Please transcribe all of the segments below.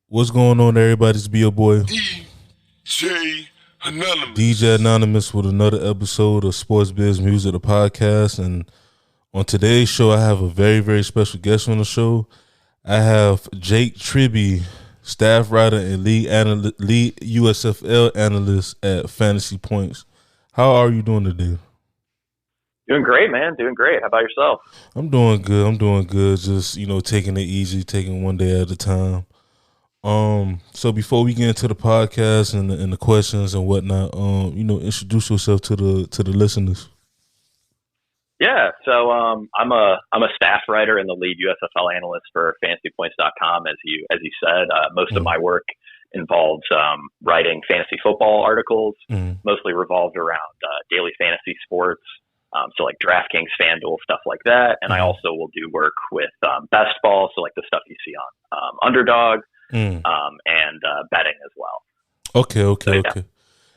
What's going on, everybody? It's be your boy DJ Anonymous. DJ Anonymous with another episode of Sports Biz Music, the podcast. And on today's show, I have a very, very special guest on the show. I have Jake Tribbey, staff writer and lead USFL analyst at Fantasy Points. How are you doing today? Doing great, man. Doing great. How about yourself? I'm doing good. Just, taking it easy, taking one day at a time. So before we get into the podcast and the questions and whatnot, introduce yourself to the listeners. Yeah, so I'm a staff writer and the lead USFL analyst for FantasyPoints.com, as you said. Most of my work involves writing fantasy football articles, mostly revolved around daily fantasy sports, so like DraftKings, FanDuel, stuff like that. And I also will do work with best ball, so like the stuff you see on Underdog. And betting as well. Okay.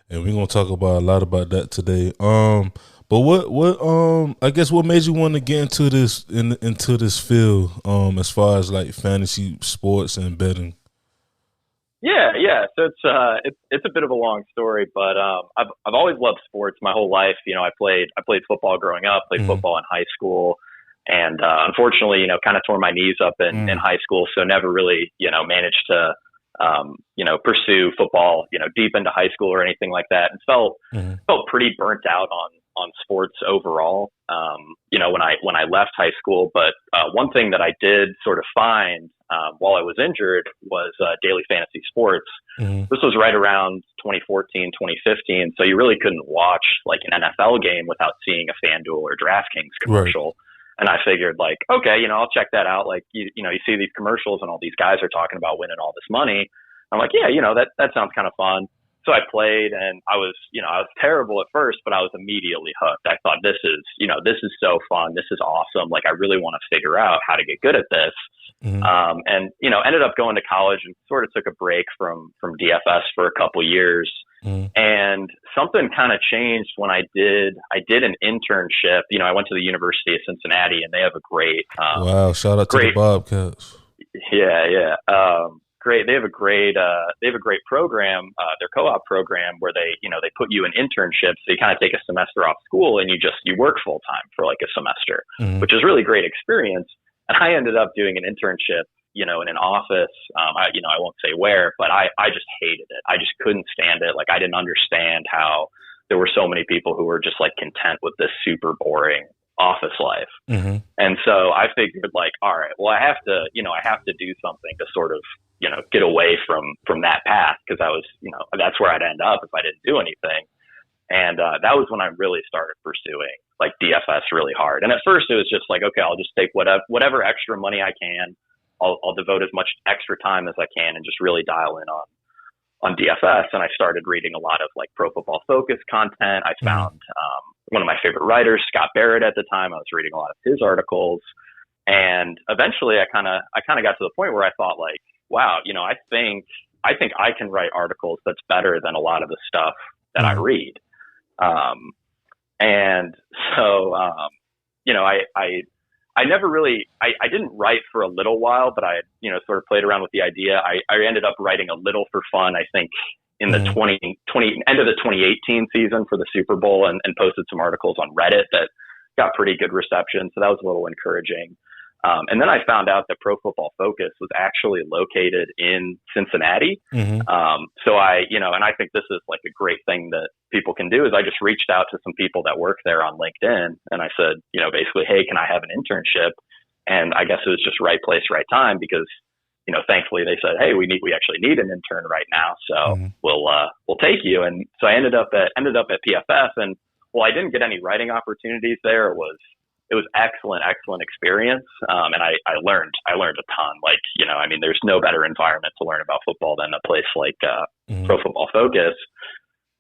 And we're gonna talk about a lot about that today. But what I guess what made you want to get into this field as far as like fantasy sports and betting? Yeah. So it's a bit of a long story, but I've always loved sports my whole life. I played football growing up, played football in high school. And unfortunately, kind of tore my knees up in high school, so never really, managed to, pursue football, deep into high school or anything like that, and felt pretty burnt out on sports overall. When I left high school, but one thing that I did sort of find while I was injured was daily fantasy sports. This was right around 2014, 2015, so you really couldn't watch like an NFL game without seeing a FanDuel or DraftKings commercial. Right. And I figured like, okay, I'll check that out. Like, you see these commercials and all these guys are talking about winning all this money. I'm like, yeah, that sounds kind of fun. So I played and I was terrible at first, but I was immediately hooked. I thought this is so fun. This is awesome. Like I really want to figure out how to get good at this. And, ended up going to college and sort of took a break from DFS for a couple years. And something kind of changed when I did an internship. I went to the University of Cincinnati and they have a great, wow. Shout out to the Bobcats. Yeah. Great. They have a great program, their co-op program where they put you in internships. So you kind of take a semester off school and you work full time for like a semester, which is really great experience. And I ended up doing an internship, in an office. I won't say where, but I just hated it. I just couldn't stand it. Like I didn't understand how there were so many people who were just like content with this super boring office life. And so I figured like, all right, well, I have to do something to sort of, get away from that path. Cause I was, that's where I'd end up if I didn't do anything. And that was when I really started pursuing like DFS really hard. And at first it was just like, okay, I'll just take whatever extra money I can. I'll devote as much extra time as I can and just really dial in on DFS. And I started reading a lot of like Pro Football Focus content. I found one of my favorite writers, Scott Barrett, at the time. I was reading a lot of his articles. And eventually I kind of got to the point where I thought like, wow, I think I can write articles that's better than a lot of the stuff that I read. And so, I never really, I didn't write for a little while, but I, sort of played around with the idea. I ended up writing a little for fun, I think in the end of the 2018 season for the Super Bowl and posted some articles on Reddit that got pretty good reception. So that was a little encouraging. And then I found out that Pro Football Focus was actually located in Cincinnati. So and I think this is like a great thing that people can do is I just reached out to some people that work there on LinkedIn. And I said, basically, hey, can I have an internship? And I guess it was just right place, right time because, thankfully they said, hey, we actually need an intern right now. So we'll take you. And so I ended up at PFF and I didn't get any writing opportunities there. It was excellent experience. And I learned a ton. Like, there's no better environment to learn about football than a place like Pro Football Focus.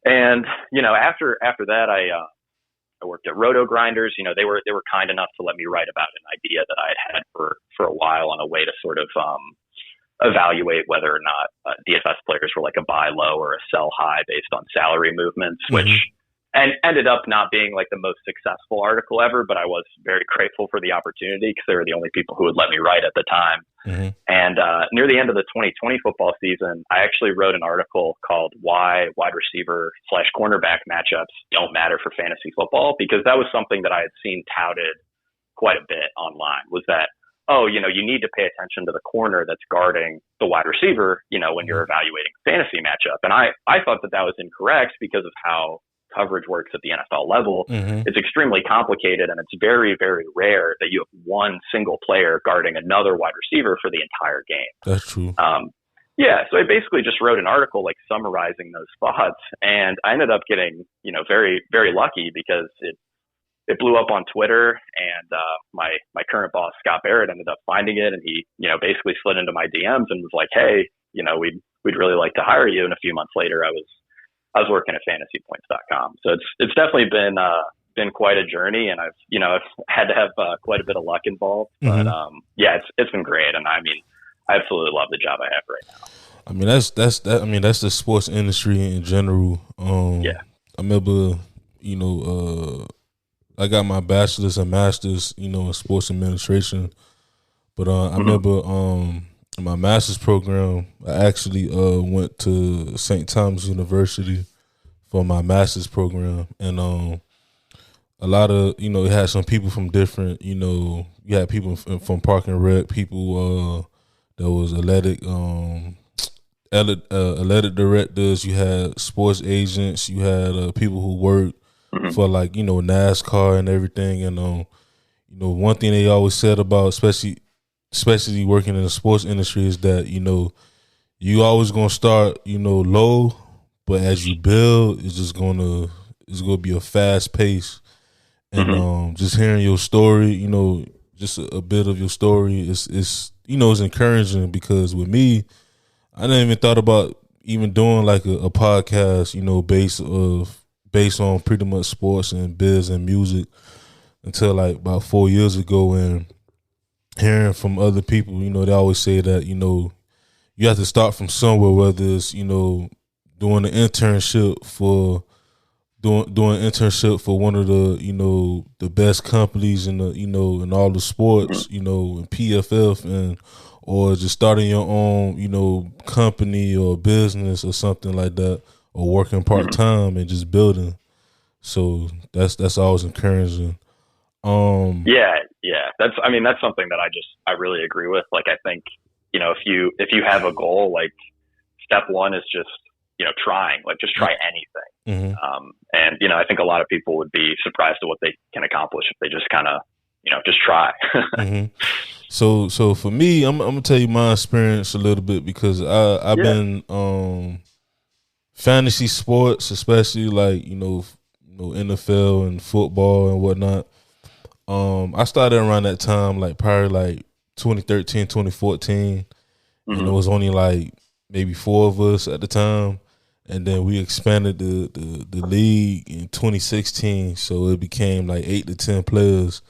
And, after that, I worked at Roto Grinders. They were kind enough to let me write about an idea that I had for a while on a way to sort of evaluate whether or not DFS players were like a buy low or a sell high based on salary movements, which and ended up not being like the most successful article ever, but I was very grateful for the opportunity because they were the only people who would let me write at the time. Mm-hmm. And near the end of the 2020 football season, I actually wrote an article called "Why Wide Receiver / Cornerback Matchups Don't Matter for Fantasy Football," because that was something that I had seen touted quite a bit online, was that, oh, you need to pay attention to the corner that's guarding the wide receiver, when you're evaluating fantasy matchup. And I thought that was incorrect because of how coverage works at the NFL level. Mm-hmm. It's extremely complicated, and it's very, very rare that you have one single player guarding another wide receiver for the entire game. That's true. So I basically just wrote an article like summarizing those thoughts, and I ended up getting, very, very lucky because it blew up on Twitter, and my current boss, Scott Barrett, ended up finding it, and he, basically slid into my DMs and was like, hey, we'd really like to hire you. And a few months later, I was working at fantasypoints.com. So it's definitely been quite a journey, and I've had to have quite a bit of luck involved. But it's been great, and I mean, I absolutely love the job I have right now. I mean, that's the sports industry in general. I remember, I got my bachelor's and master's, in sports administration. But I remember in my master's program, I actually went to St. Thomas University for my master's program. And a lot of, it had some people from different, you had people from Park and Rec, people that was athletic directors, you had sports agents, you had people who worked for like, NASCAR and everything. And, one thing they always said about, especially working in the sports industry, is that, you always going to start, low, but as you build, it's going to be a fast pace. And just hearing your story, just a bit of your story is it's encouraging, because with me, I didn't even thought about even doing like a podcast, based on pretty much sports and biz and music until like about 4 years ago. And hearing from other people, they always say that, you have to start from somewhere, whether it's, doing an internship for one of the, the best companies in the, in all the sports, in PFF, and or just starting your own, company or business or something like that, or working part-time and just building. So that's always encouraging. That's something that I really agree with. Like, I think, if you have a goal, like, step one is just, trying, like, just try anything. And, I think a lot of people would be surprised at what they can accomplish if they just kind of, just try. So for me, I'm gonna tell you my experience a little bit, because I've been fantasy sports, especially like NFL and football and whatnot. I started around that time, like probably like 2013, 2014, and it was only like maybe 4 of us at the time, and then we expanded the league in 2016, so it became like 8 to 10 players.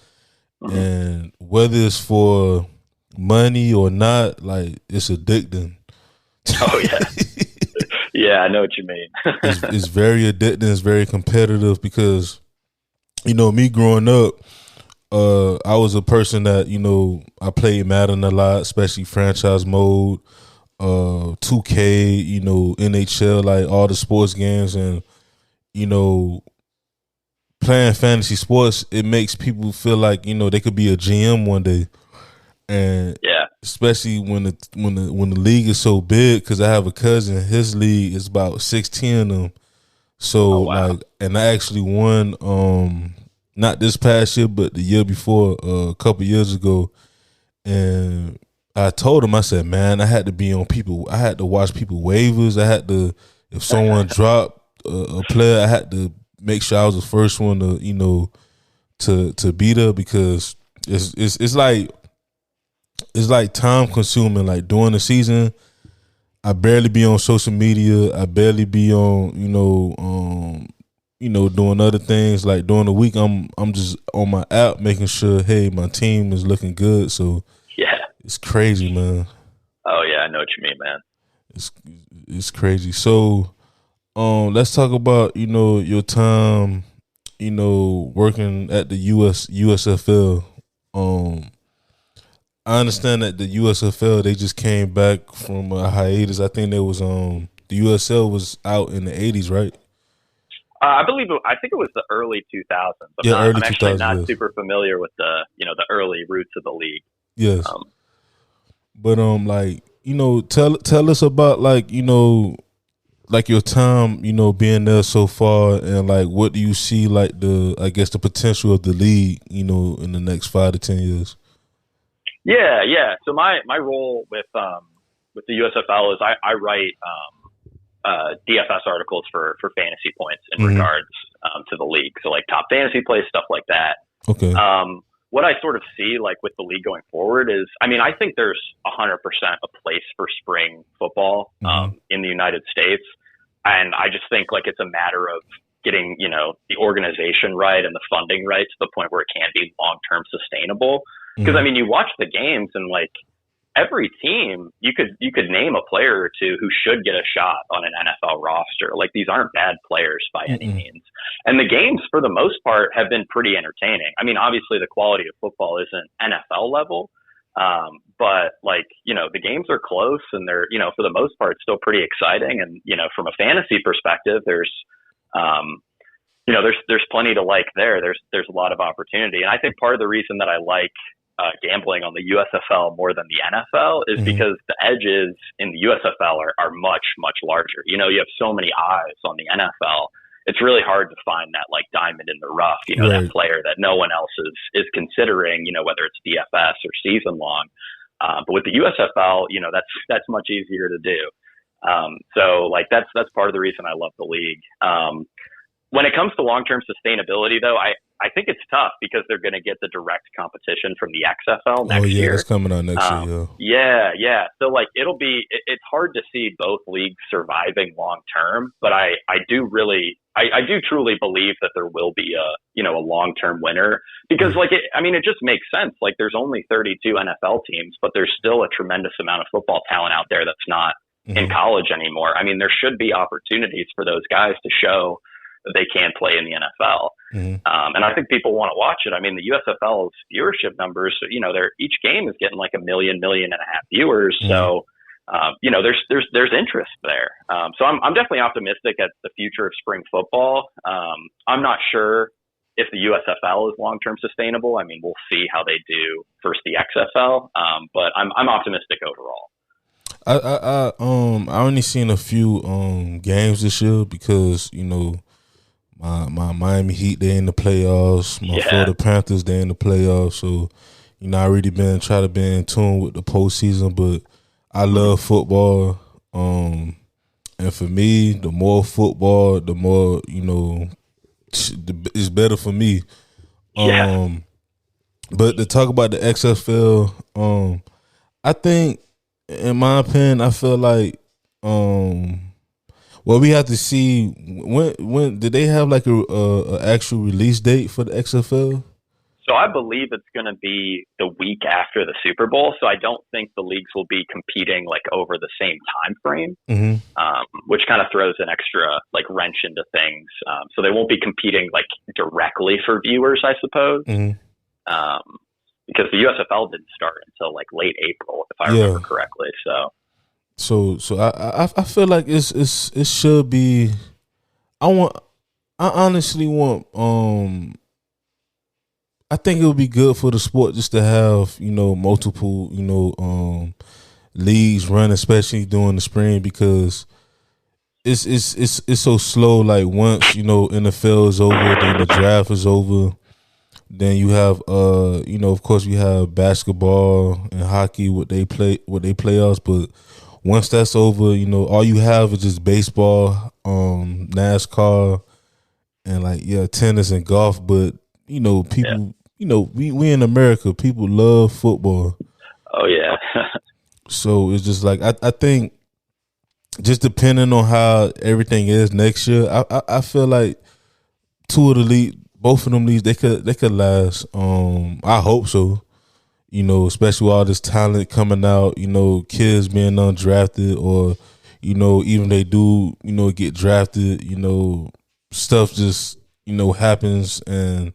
And whether it's for money or not, like, it's addicting. Oh yeah. Yeah, I know what you mean. It's very addicting. It's very competitive, because, me growing up, I was a person that, I played Madden a lot, especially franchise mode, 2K, NHL, like all the sports games. And, playing fantasy sports, it makes people feel like, they could be a GM one day. And especially when the league is so big, because I have a cousin, his league is about 16 of them. So like, and I actually won, not this past year, but the year before, a couple years ago. And I told him, I said, man, I had to watch people waivers. I had to, if someone dropped a player, I had to make sure I was the first one to, to beat her, because it's like time consuming. Like, during the season, I barely be on social media. I barely be on, doing other things. Like, during the week, I'm just on my app making sure, hey, my team is looking good. So it's crazy, man. Oh yeah, I know what you mean, man. It's crazy. So, let's talk about your time, working at the USFL. I understand that the USFL, they just came back from a hiatus. I think there was the USL was out in the 80s, right? I think it was the early 2000s. I'm actually not super familiar with the early roots of the league. Yes. But tell us about like your time, being there so far, and like what do you see like the potential of the league, in the next 5 to 10 years? Yeah. So my role with the USFL is I write DFS articles for fantasy points in regards to the league. So like top fantasy plays, stuff like that. Okay. What I sort of see like with the league going forward is, I think there's 100% a place for spring football in the United States. And I just think like it's a matter of getting, the organization right and the funding right to the point where it can be long-term sustainable. Because you watch the games and like every team, you could name a player or two who should get a shot on an NFL roster. Like these aren't bad players by any means. And the games for the most part have been pretty entertaining. Obviously the quality of football isn't NFL level, but like, the games are close and they're, for the most part still pretty exciting. And, from a fantasy perspective, there's plenty to like there. There's a lot of opportunity. And I think part of the reason that I like gambling on the USFL more than the NFL is because the edges in the USFL are much, much larger. You have so many eyes on the NFL. It's really hard to find that like diamond in the rough, right. That player that no one else is considering, whether it's DFS or season long. But with the USFL, that's much easier to do. So like that's part of the reason I love the league. When it comes to long-term sustainability, though, I think it's tough because they're going to get the direct competition from the XFL next year. That's coming out next year. Yeah. So like it's hard to see both leagues surviving long-term, but I do truly believe that there will be a long-term winner because it just makes sense. Like there's only 32 NFL teams, but there's still a tremendous amount of football talent out there that's not in college anymore. There should be opportunities for those guys to show that they can play in the NFL. And I think people want to watch it. The USFL's viewership numbers, each game is getting like 1.5 million viewers. So, there's interest there. So I'm definitely optimistic at the future of spring football. I'm not sure if the USFL is long-term sustainable. We'll see how they do versus the XFL. But I'm optimistic overall. I only seen a few games this year because, my Miami Heat, they're in the playoffs. My Florida Panthers, they're in the playoffs. So, I already trying to be in tune with the postseason, but I love football. And for me, the more football, the more, it's better for me. But to talk about the XFL, I think, in my opinion, I feel like, we have to see when did they have like a actual release date for the XFL? So I believe it's going to be the week after the Super Bowl. So I don't think the leagues will be competing like over the same time frame, which kind of throws an extra like wrench into things. So they won't be competing like directly for viewers, I suppose, because the USFL didn't start until like late April, if I remember correctly. So I feel like it should be. I honestly want. I think it would be good for the sport just to have multiple leagues run, especially during the spring, because it's so slow. Like once NFL is over, then the draft is over. Then you have of course you have basketball and hockey, what they playoffs, but once that's over, all you have is just baseball, NASCAR, and tennis and golf. But people, we in America, people love football. Oh yeah. So it's just like I think, just depending on how everything is next year, I feel like both of them leagues, they could last. I hope so. Especially with all this talent coming out, kids being undrafted, or even they do, get drafted, stuff just, happens, and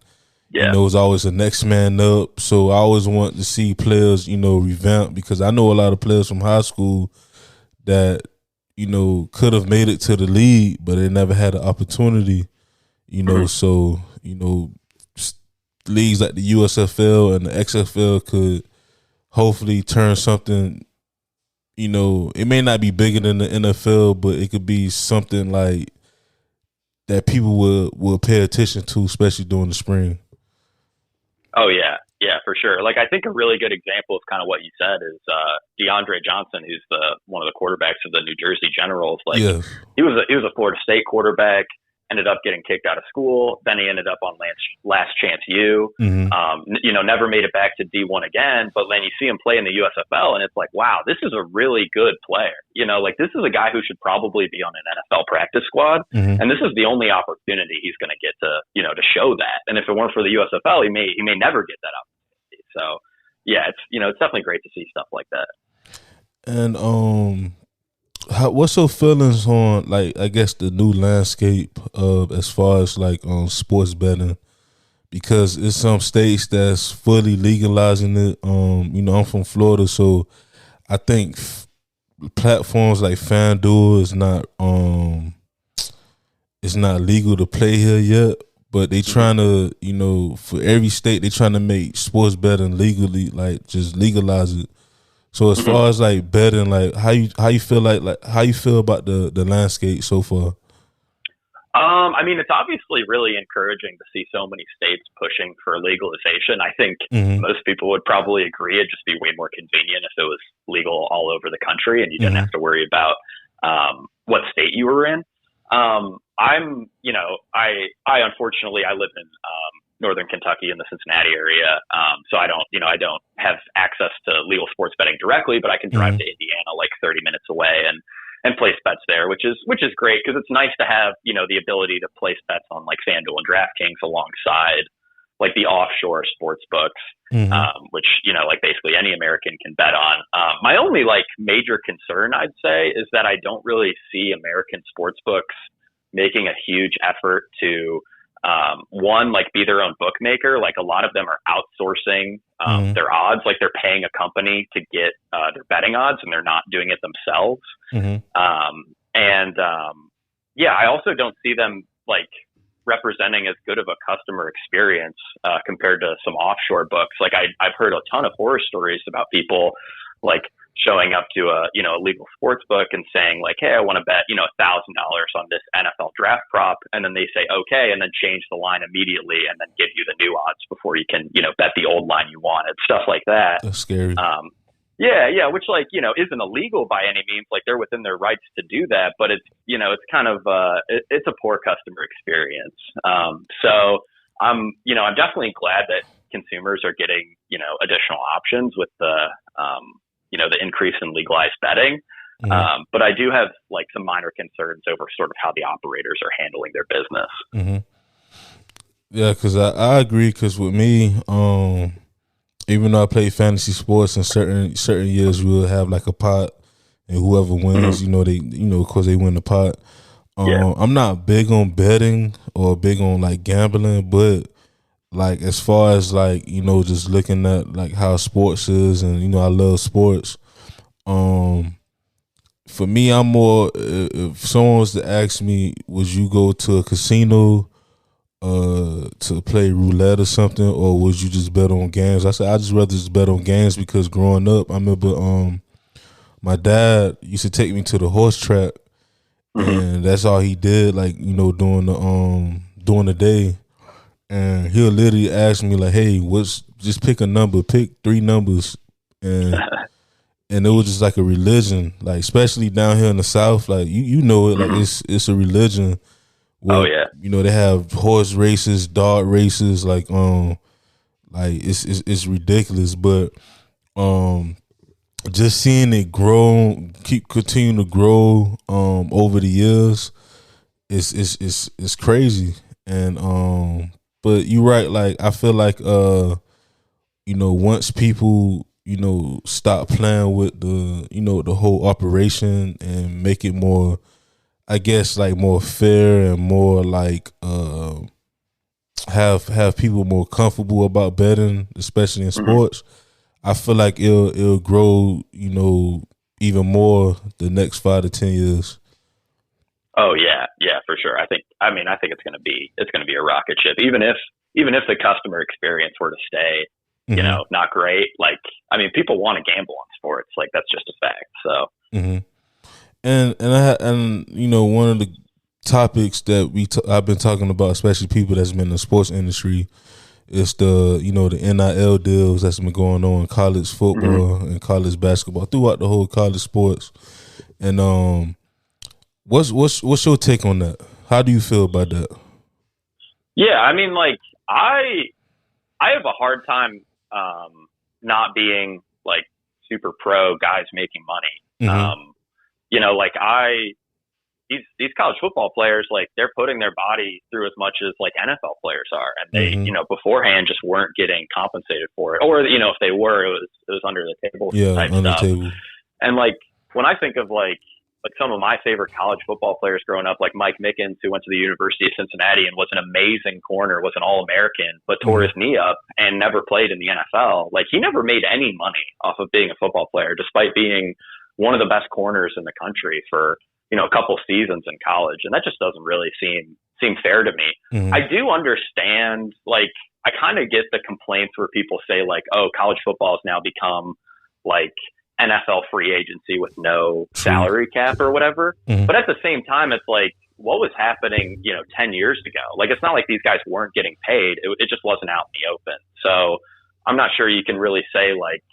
it's always a next man up. So I always want to see players, revamp, because I know a lot of players from high school that, could have made it to the league, but they never had an opportunity, so, leagues like the USFL and the XFL could hopefully turn something, it may not be bigger than the NFL, but it could be something like that people will pay attention to, especially during the spring. Oh yeah, for sure. Like, I think a really good example of kind of what you said is DeAndre Johnson, who's one of the quarterbacks of the New Jersey Generals. Like, yes. he was a Florida State quarterback. Ended up getting kicked out of school. Then he ended up on Last Chance U. Mm-hmm. Never made it back to D1 again. But then you see him play in the USFL, and it's like, wow, this is a really good player. Like, this is a guy who should probably be on an NFL practice squad. Mm-hmm. And this is the only opportunity he's going to get to, to show that. And if it weren't for the USFL, he may never get that opportunity. So yeah, it's definitely great to see stuff like that. And what's your feelings on, like, I guess the new landscape of, as far as like sports betting? Because it's some states that's fully legalizing it. I'm from Florida, so I think platforms like FanDuel is not it's not legal to play here yet. But they trying to, for every state, they trying to make sports betting legally, like just legalize it. So as far as like betting, like how you feel how you feel about the landscape so far? I mean, it's obviously really encouraging to see so many states pushing for legalization. I think most people would probably agree it'd just be way more convenient if it was legal all over the country and you didn't have to worry about what state you were in. I unfortunately I live in Northern Kentucky in the Cincinnati area. So I don't have access to legal sports betting directly, but I can drive to Indiana like 30 minutes away and place bets there, which is great, because it's nice to have, the ability to place bets on like FanDuel and DraftKings alongside like the offshore sports books, which, like basically any American can bet on. My only like major concern, I'd say, is that I don't really see American sports books making a huge effort to one, like be their own bookmaker. Like, a lot of them are outsourcing their odds. Like, they're paying a company to get their betting odds, and they're not doing it themselves. I also don't see them like representing as good of a customer experience compared to some offshore books. Like, I've heard a ton of horror stories about people like showing up to a legal sports book and saying like, hey, I want to bet, $1,000 on this NFL draft prop. And then they say, okay, and then change the line immediately and then give you the new odds before you can, bet the old line you wanted, stuff like that. That's scary. Yeah. Which isn't illegal by any means. Like, they're within their rights to do that, but it's, it's kind of, it's a poor customer experience. So I'm definitely glad that consumers are getting, additional options with the increase in legalized betting. But I do have like some minor concerns over sort of how the operators are handling their business. Yeah, because I agree. Because with me, even though I play fantasy sports, in certain years we'll have like a pot, and whoever wins, of course they win the pot. I'm not big on betting or big on like gambling, but like as far as like just looking at like how sports is, and I love sports. For me, I'm more, if someone was to ask me, would you go to a casino to play roulette or something, or would you just bet on games? I said I just rather just bet on games, because growing up, I remember my dad used to take me to the horse track, and that's all he did, like during the day. And he'll literally ask me like, "Hey, just pick a number, pick 3 numbers," and it was just like a religion, like especially down here in the South, like it, like it's a religion. Where, they have horse races, dart races, like it's ridiculous, but just seeing it continue to grow over the years, it's crazy. And but you're right. Like, I feel like once people stop playing with the whole operation and make it more, I guess, like more fair and more like have people more comfortable about betting, especially in sports. I feel like it'll grow, even more the next 5 to 10 years. Oh yeah, for sure. I think it's going to be a rocket ship. Even if the customer experience were to stay, not great. Like, I mean, people want to gamble on sports. Like, that's just a fact. So, and one of the topics that I've been talking about, especially people that's been in the sports industry, is the the NIL deals that's been going on in college football and college basketball throughout the whole college sports. And what's your take on that? How do you feel about that? Yeah, I mean, like I have a hard time not being like super pro guys making money. Like these college football players, like they're putting their body through as much as like NFL players are, and they beforehand just weren't getting compensated for it, or if they were, it was under the table type under stuff. the table. And like when I think of like some of my favorite college football players growing up, like Mike Mickens, who went to the University of Cincinnati and was an amazing corner, was an All-American, but tore his knee up and never played in the NFL. Like, he never made any money off of being a football player, despite being one of the best corners in the country for, a couple seasons in college. And that just doesn't really seem fair to me. I do understand, like, I kind of get the complaints where people say, like, oh, college football has now become like NFL free agency with no salary cap or whatever. But at the same time, it's like, what was happening, 10 years ago? Like, it's not like these guys weren't getting paid. It just wasn't out in the open. So I'm not sure you can really say like,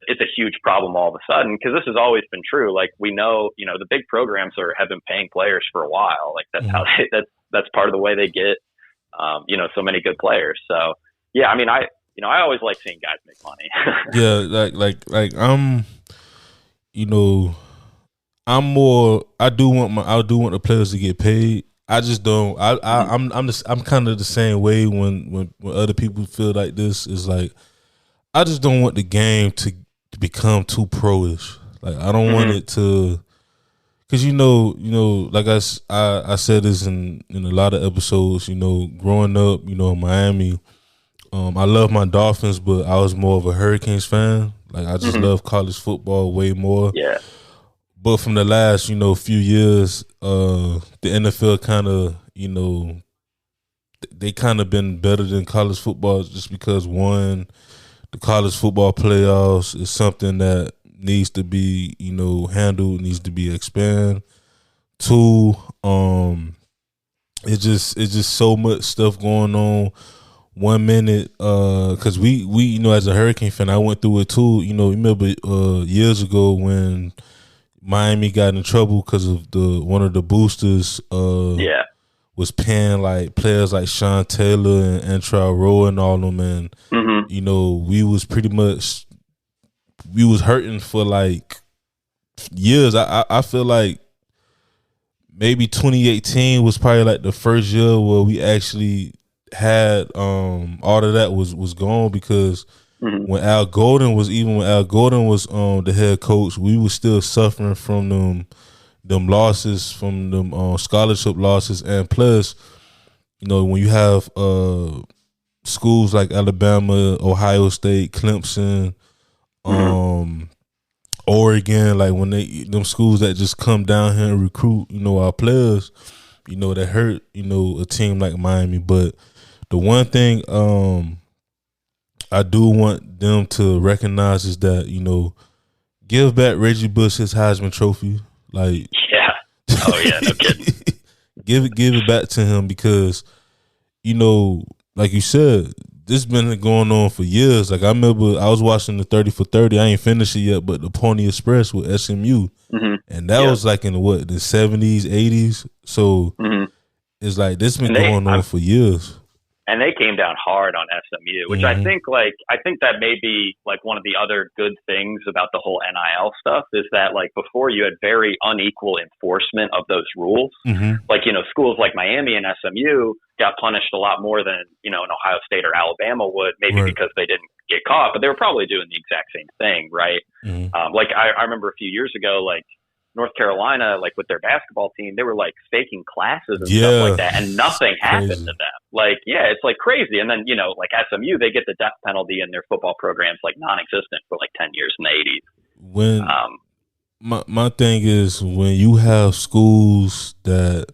it's a huge problem all of a sudden, because this has always been true. Like, we know, the big programs have been paying players for a while. Like, that's how that's part of the way they get, so many good players. So yeah, I mean, I always like seeing guys make money. Yeah, like I'm more. I do want the players to get paid. I just don't. I'm kind of the same way when other people feel like this. Is like, I just don't want the game to become too pro-ish. Like, I don't want it to, because like I said this in a lot of episodes. Growing up, in Miami. I love my Dolphins, but I was more of a Hurricanes fan. Like, I just love college football way more. Yeah. But from the last, few years, the NFL kind of, they kind of been better than college football, just because, one, the college football playoffs is something that needs to be, handled, needs to be expanded. Two, it's just so much stuff going on. 1 minute, because we as a Hurricane fan, I went through it too. Remember years ago when Miami got in trouble because of one of the boosters was paying like players like Sean Taylor and Antrell Rowe and all them, and we was hurting for like years. I feel like maybe 2018 was probably like the first year where we actually had all of that was gone, because when Al Golden was the head coach, we were still suffering from them losses, from them scholarship losses, and plus, when you have schools like Alabama, Ohio State, Clemson, Oregon, like when them schools that just come down here and recruit, our players, that hurt, a team like Miami. But the one thing I do want them to recognize is that, give back Reggie Bush his Heisman Trophy. Like, yeah. Oh yeah, no kidding. give it back to him, because, like you said, this been going on for years. Like, I remember I was watching the 30 for 30. I ain't finished it yet, but the Pony Express with SMU. And that was like in the 70s, 80s. So it's like this been going on for years. and they came down hard on SMU, which I think that may be like one of the other good things about the whole NIL stuff is that like before you had very unequal enforcement of those rules. Like, schools like Miami and SMU got punished a lot more than, an Ohio State or Alabama would, maybe because they didn't get caught, but they were probably doing the exact same thing, right? Like I remember a few years ago, like North Carolina, like with their basketball team, they were like faking classes and stuff like that, and nothing happened to them. Like, it's like crazy. And then, like SMU, they get the death penalty in their football programs like non-existent for like 10 years in the 80s. When my thing is when you have schools that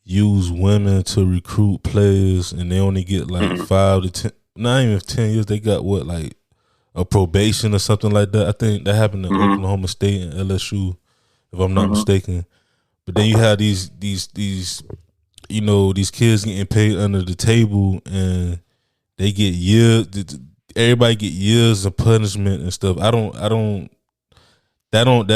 use women to recruit players and they only get like 5 to 10, not even 10 years, they got what, like a probation or something like that. I think that happened to Oklahoma State and LSU, if I'm not mistaken. But then you have these kids getting paid under the table, and they get years. Everybody get years of punishment and stuff. That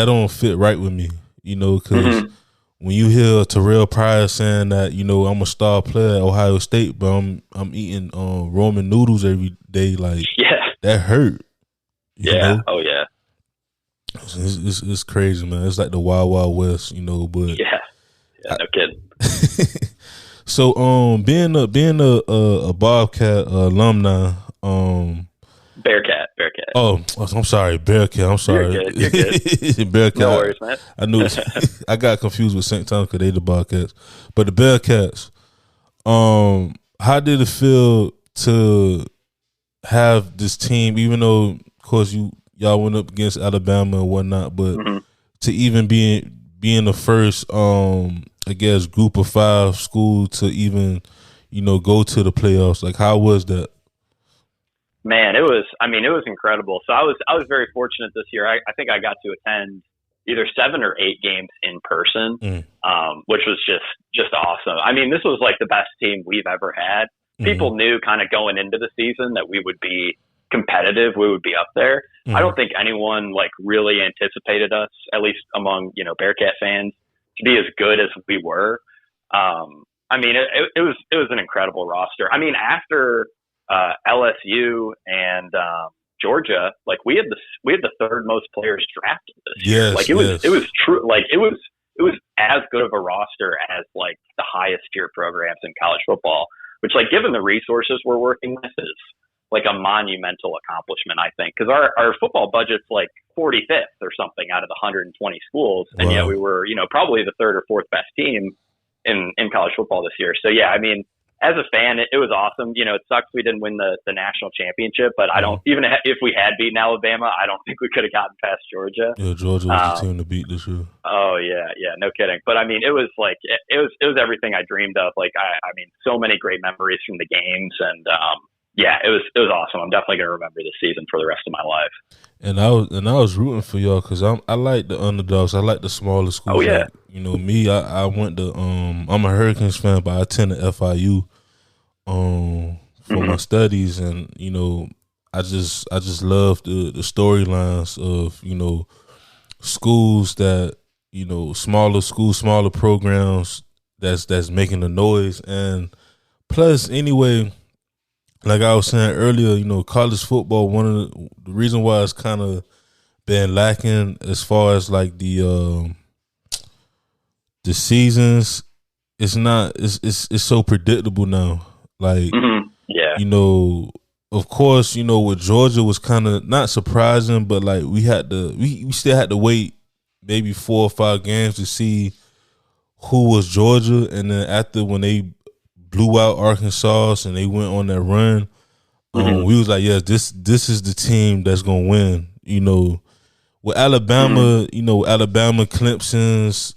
don't fit right with me, because when you hear Terrell Pryor saying that, I'm a star player at Ohio State, but I'm eating ramen noodles every day, like that hurt. You know? Oh yeah. It's crazy, man. It's like the Wild Wild West, But no kidding. So being a Bobcat alumni, Bearcat. Oh, I'm sorry, Bearcat. I'm sorry, you're good. Bearcat. No worries, man. I knew I got confused with St. Thomas because they the Bobcats, but the Bearcats. How did it feel to have this team, even though, of course, y'all went up against Alabama and whatnot, but to even being the first, I guess, group of 5 school to even, go to the playoffs? Like, how was that? Man, it was incredible. So I was very fortunate this year. I think I got to attend either 7 or 8 games in person, which was just awesome. I mean, this was like the best team we've ever had. People knew kind of going into the season that we would be competitive, we would be up there. I don't think anyone like really anticipated us, at least among, Bearcat fans, to be as good as we were. I mean, it was an incredible roster. I mean, after LSU and Georgia, like we had the 3rd most players drafted this year. Like it was true. Like it was as good of a roster as like the highest tier programs in college football, which, like, given the resources we're working with, is like a monumental accomplishment, I think, because our football budget's like 45th or something out of the 120 schools, and yet we were, probably the 3rd or 4th best team in college football this year. So yeah, I mean, as a fan, it was awesome. It sucks we didn't win the national championship, but I don't, even if we had beaten Alabama, I don't think we could have gotten past Georgia. Yeah, Georgia was the team to beat this year. Oh yeah, no kidding. But I mean, it was like it was everything I dreamed of. Like I mean, so many great memories from the games, and it was awesome. I'm definitely gonna remember this season for the rest of my life. And I was rooting for y'all because I like the underdogs. I like the smaller schools. Oh yeah. Like, me, I went to I'm a Hurricanes fan, but I attended FIU for my studies, and I just love the storylines of schools that smaller schools, smaller programs that's making the noise. And plus, anyway, like I was saying earlier, college football, one of the reason why it's kind of been lacking as far as like the seasons, it's so predictable now. Like, of course, with Georgia was kind of not surprising, but like we still had to wait maybe 4 or 5 games to see who was Georgia, and then after when they blew out Arkansas and they went on that run, we was like, yes, this is the team that's gonna win. With Alabama, Alabama, Clemson's,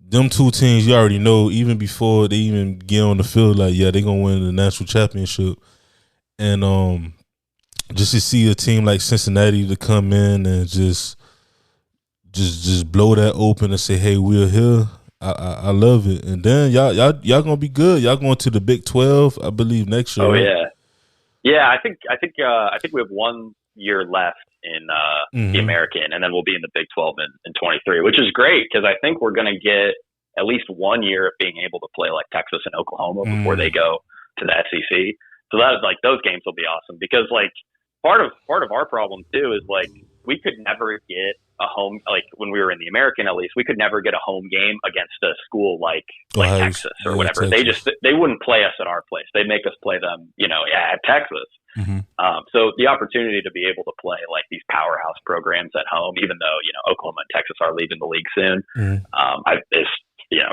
them 2 teams, you already know, even before they even get on the field, like, yeah, they're going to win the national championship. And just to see a team like Cincinnati to come in and just blow that open and say, hey, we're here, I love it. And then y'all going to be good. Y'all going to the Big 12, I believe, next year. Oh, right? yeah. Yeah, I think we have 1 year left in the American, and then we'll be in the Big 12 in 23, which is great because I think we're going to get at least 1 year of being able to play like Texas and Oklahoma before they go to the SEC. So that was like, those games will be awesome because like part of our problem too is like we could never get a home, like when we were in the American, at least we could never get a home game against a school like Texas or whatever. Texas. They wouldn't play us at our place. They'd make us play them, at Texas. So the opportunity to be able to play like these powerhouse programs at home, even though, Oklahoma and Texas are leaving the league soon,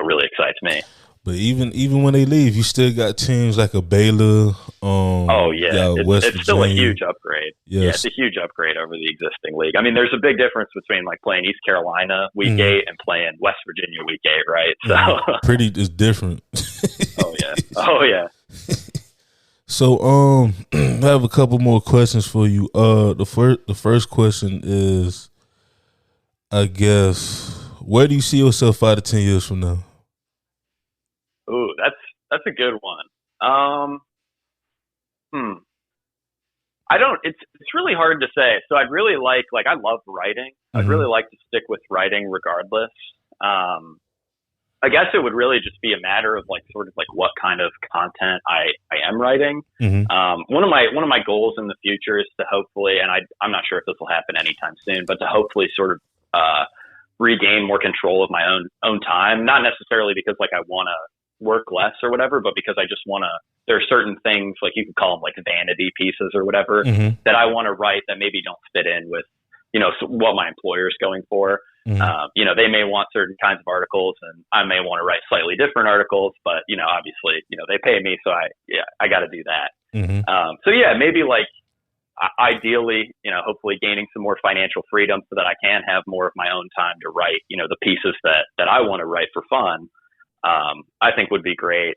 really excites me. But even when they leave, you still got teams like a Baylor. It's still a huge upgrade. Yes. Yeah, it's a huge upgrade over the existing league. I mean, there's a big difference between like playing East Carolina week 8 and playing West Virginia week 8, right? So it's different. Oh yeah. So I have a couple more questions for you. The first question is, I guess, where do you see yourself 5 to 10 years from now? Ooh, that's a good one. It's really hard to say. So I'd really like I love writing. I'd really like to stick with writing regardless. I guess it would really just be a matter of like sort of like what kind of content I am writing. One of my goals in the future is to hopefully, and I'm not sure if this will happen anytime soon, but to hopefully sort of regain more control of my own time. Not necessarily because like I want to work less or whatever, but because I just want to, there are certain things, like you could call them like vanity pieces or whatever, that I want to write that maybe don't fit in with, what my employer is going for. They may want certain kinds of articles and I may want to write slightly different articles, but, obviously, they pay me. So I got to do that. Maybe like ideally, hopefully gaining some more financial freedom so that I can have more of my own time to write, the pieces that I want to write for fun. I think would be great.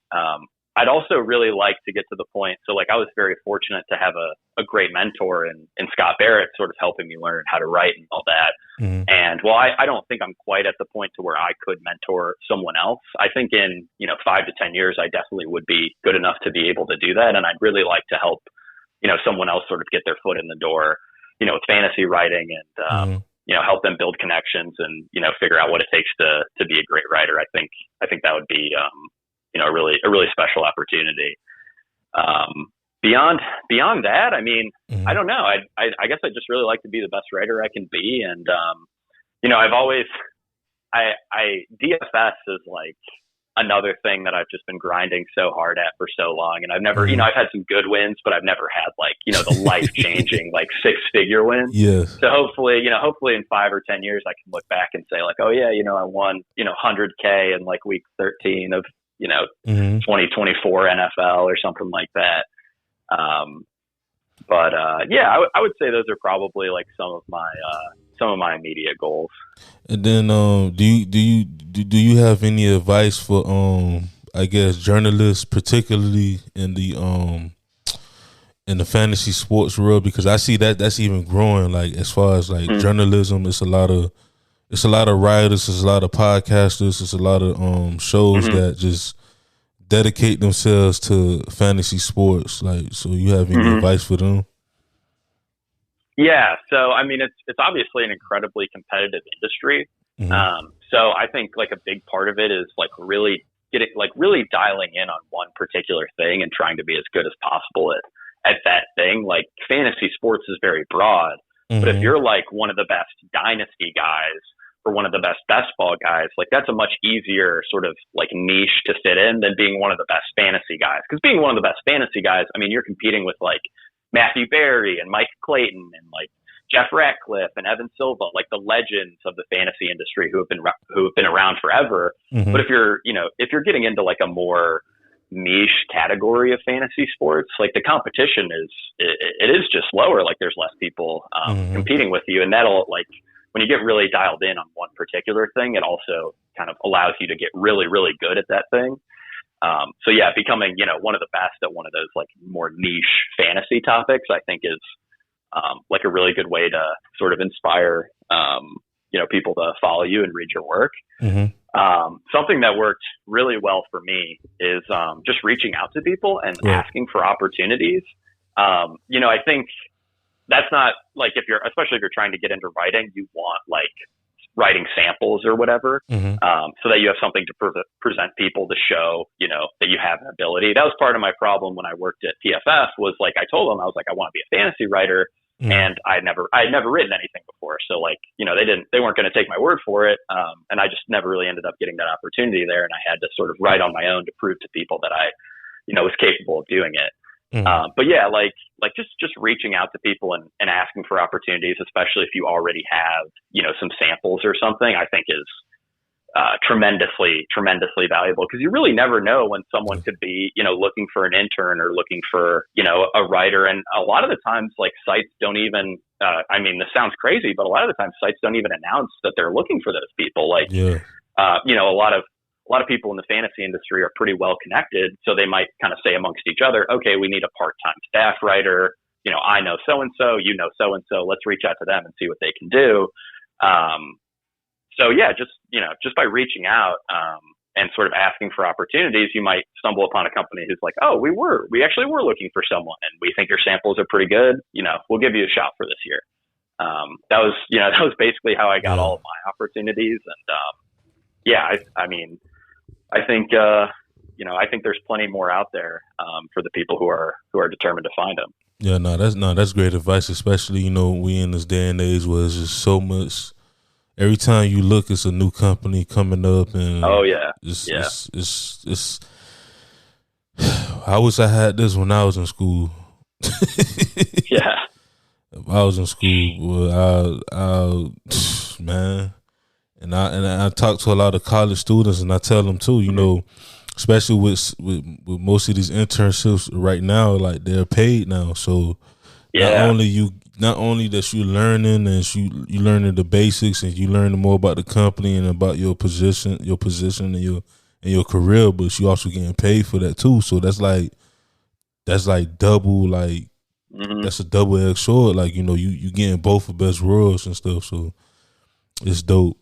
I'd also really like to get to the point. So like I was very fortunate to have a great mentor in Scott Barrett sort of helping me learn how to write and all that. And while I don't think I'm quite at the point to where I could mentor someone else, I think in, 5 to 10 years, I definitely would be good enough to be able to do that. And I'd really like to help, someone else sort of get their foot in the door, with fantasy writing and, help them build connections and, figure out what it takes to be a great writer. I think that would be, a really special opportunity. Beyond that, I mean, I don't know. I guess I just really like to be the best writer I can be. And, I've always, DFS is like another thing that I've just been grinding so hard at for so long. And I've never, I've had some good wins, but I've never had like, the life changing, like 6-figure wins. Yes. So hopefully in 5 or 10 years, I can look back and say like, oh yeah, I won, 100K in like week 13 of, 2024 NFL or something like that. I would say those are probably like some of my immediate goals. And then, do you have any advice for, I guess, journalists, particularly in the fantasy sports world? Because I see that's even growing. Like as far as like journalism, it's a lot of writers, it's a lot of podcasters, it's a lot of shows that just dedicate themselves to fantasy sports. Like, so you have any advice for them? Yeah. So, I mean, it's obviously an incredibly competitive industry. So I think like a big part of it is like really dialing in on one particular thing and trying to be as good as possible at that thing. Like fantasy sports is very broad, but if you're like one of the best dynasty guys or one of the best best ball guys, like that's a much easier sort of like niche to fit in than being one of the best fantasy guys. Because being one of the best fantasy guys, I mean, you're competing with like Matthew Berry and Mike Clayton and like Jeff Ratcliffe and Evan Silva, like the legends of the fantasy industry who have been around forever. But if you're getting into like a more niche category of fantasy sports, like the competition is just lower. Like there's less people competing with you, and that'll like when you get really dialed in on one particular thing, it also kind of allows you to get really, really good at that thing. Becoming, one of the best at one of those like more niche fantasy topics, I think is like a really good way to sort of inspire, people to follow you and read your work. Something that worked really well for me is just reaching out to people and asking for opportunities. I think that's not like especially if you're trying to get into writing, you want like writing samples or whatever, Mm-hmm. so that you have something to present people to show, that you have an ability. That was part of my problem when I worked at PFF was like, I told them, I was like, I want to be a fantasy writer. Mm-hmm. And I had never written anything before. So like, they weren't going to take my word for it. And I just never really ended up getting that opportunity there. And I had to sort of write on my own to prove to people that I, was capable of doing it. Mm-hmm. But yeah, like just reaching out to people and asking for opportunities, especially if you already have, some samples or something, I think is tremendously valuable, because you really never know when someone could be, looking for an intern or looking for, a writer. And a lot of the times, like, sites don't even, this sounds crazy, but a lot of the times sites don't even announce that they're looking for those people. Like, a lot of people in the fantasy industry are pretty well connected. So they might kind of say amongst each other, okay, we need a part-time staff writer. I know so-and-so, so-and-so, let's reach out to them and see what they can do. So yeah, just by reaching out, and sort of asking for opportunities, you might stumble upon a company who's like, oh, we actually were looking for someone, and we think your samples are pretty good. We'll give you a shot for this year. That was basically how I got all of my opportunities. And, I think there's plenty more out there, for the people who are determined to find them. Yeah, that's great advice, especially, we in this day and age where it's just so much. Every time you look, it's a new company coming up, and it's I wish I had this when I was in school. Yeah, if I was in school, I man, and I talk to a lot of college students, and I tell them too, especially with most of these internships right now, like, they're paid now, so not only that you're learning, and you learning the basics, and you learning more about the company and about your position and your career, but you also getting paid for that too. So that's like double, like, that's a double-edged sword. Like, you getting both the best worlds and stuff. So it's dope.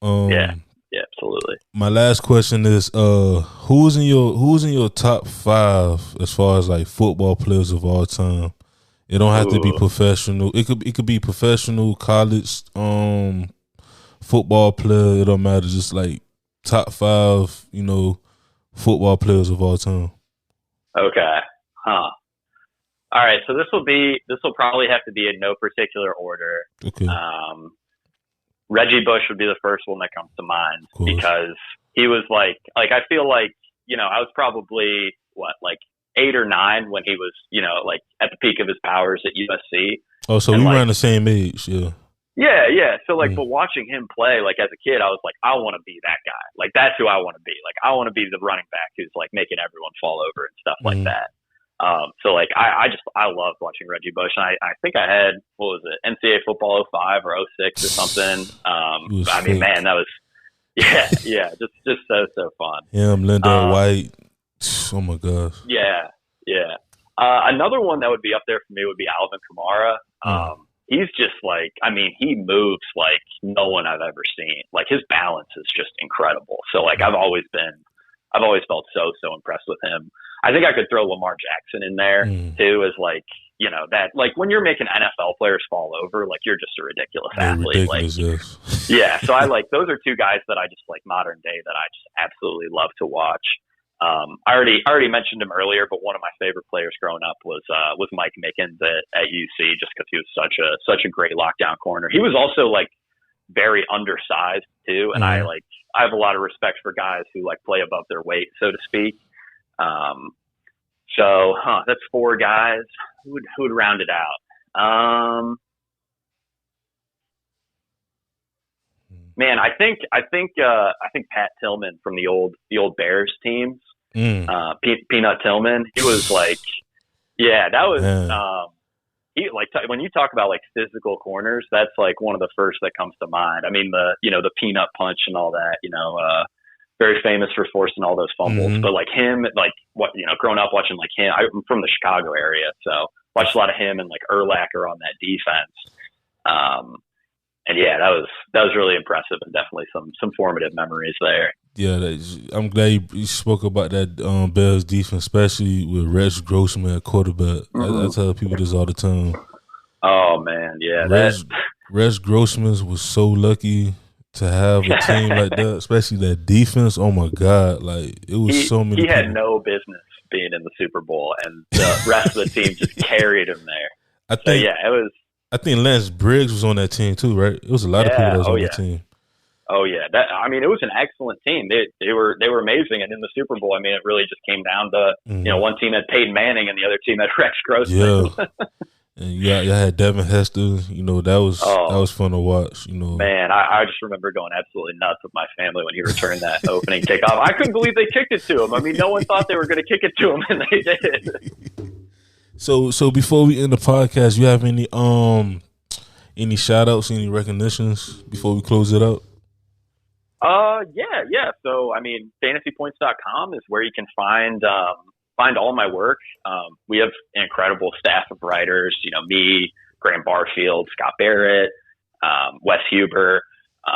Yeah, absolutely. My last question is, who's in your top 5 as far as like football players of all time? It don't have to be professional. It could be professional, college, football player. It don't matter. Just like top 5, football players of all time. Okay. Huh. All right. So this will probably have to be in no particular order. Okay. Reggie Bush would be the first one that comes to mind, because he was like I feel like, I was probably 8 or 9 when he was, like at the peak of his powers at USC. Oh, so we were around the same age, yeah. Yeah. So but watching him play, like, as a kid, I was like, I want to be that guy. Like, that's who I want to be. Like, I want to be the running back who's like making everyone fall over and stuff like that. So like, I loved watching Reggie Bush. And I think I had, what was it, NCAA football 05 or 06 or something. Man, that was, just so fun. Him, Linda White. Oh my gosh. Yeah. Another one that would be up there for me would be Alvin Kamara. He's just like, he moves like no one I've ever seen. Like, his balance is just incredible. So like, I've always felt so impressed with him. I think I could throw Lamar Jackson in there too, as like, that, like, when you're making NFL players fall over, like, you're just a ridiculous athlete. Ridiculous, yes. Yeah. So I like, those are two guys that I just like modern day that I just absolutely love to watch. I already mentioned him earlier, but one of my favorite players growing up was Mike Mickens at UC, just because he was such a great lockdown corner. He was also like very undersized too, and I have a lot of respect for guys who like play above their weight, so to speak. That's 4 guys. Who would round it out? Man, I think Pat Tillman from the old Bears teams, Peanut Tillman. He was like, that was he like when you talk about like physical corners, that's like one of the first that comes to mind. I mean, the peanut punch and all that, very famous for forcing all those fumbles. But like him, like growing up watching like him, I'm from the Chicago area, so watched a lot of him and like Urlacher on that defense. And that was really impressive, and definitely some formative memories there. Yeah, I'm glad you spoke about that Bears defense, especially with Rex Grossman at quarterback. I tell people this all the time. Oh man, yeah. Rex Grossman was so lucky to have a team like that, especially that defense. Oh my God! Like it was so many. He had no business being in the Super Bowl, and the rest of the team just carried him there. It was. I think Lance Briggs was on that team too, right? It was a lot of people that was on the team. Oh yeah, it was an excellent team. They were amazing, and in the Super Bowl, it really just came down to one team had Peyton Manning and the other team had Rex Grossman. Yeah. And you had Devin Hester. That was fun to watch. Man, I just remember going absolutely nuts with my family when he returned that opening kickoff. I couldn't believe they kicked it to him. No one thought they were going to kick it to him, and they did. So before we end the podcast, you have any shout outs, any recognitions before we close it out? Yeah. So fantasypoints.com is where you can find all my work. We have an incredible staff of writers, me, Graham Barfield, Scott Barrett, Wes Huber.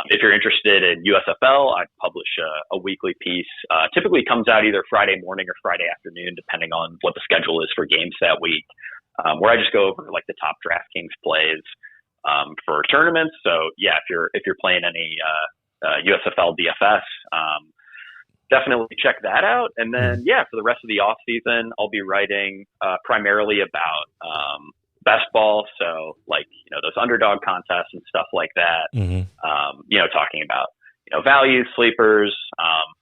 If you're interested in USFL, I publish a weekly piece. Typically comes out either Friday morning or Friday afternoon, depending on what the schedule is for games that week, where I just go over like the top DraftKings plays for tournaments. So yeah, if you're playing any USFL DFS, definitely check that out. And then, for the rest of the off season, I'll be writing primarily about best ball. So like, those underdog contests and stuff like that, talking about, values, sleepers,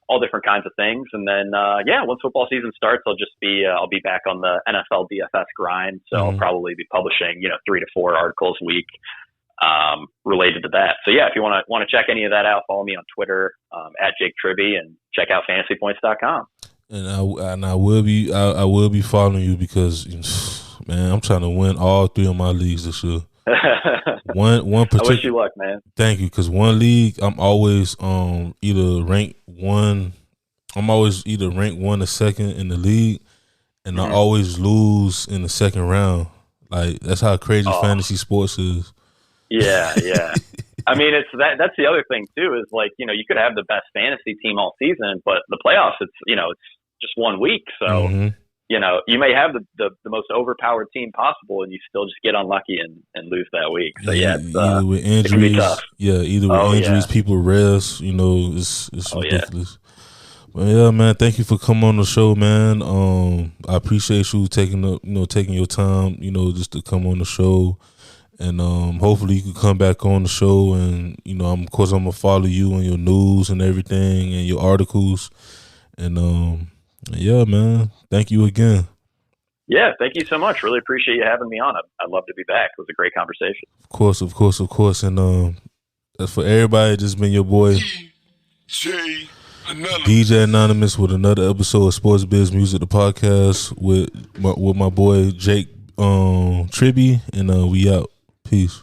all different kinds of things. And then, once football season starts, I'll be back on the NFL DFS grind. So I'll probably be publishing, 3 to 4 articles a week related to that. So if you want to check any of that out, follow me on Twitter at Jake Tribbey, and check out fantasypoints.com. And I will be following you because, man, I'm trying to win all 3 of my leagues this year. One particular. I wish you luck, man. Thank you, because one league I'm always either ranked one or second in the league, and I always lose in the second round. Like that's how crazy fantasy sports is. Yeah. It's that's the other thing too, is like, you could have the best fantasy team all season, but the playoffs, it's just 1 week. So, you may have the most overpowered team possible and you still just get unlucky and lose that week. So either with injuries, injuries, people rest, it's ridiculous. But yeah, man, thank you for coming on the show, man. I appreciate you taking your time, just to come on the show. And hopefully you can come back on the show, and of course I'm gonna follow you and your news and everything and your articles. And man, thank you again. Yeah, thank you so much. Really appreciate you having me on. I'd love to be back. It was a great conversation. Of course. And as for everybody, this has been your boy DJ Anonymous with another episode of Sports Biz Music, the podcast with my boy Jake Tribbey, and we out. Peace.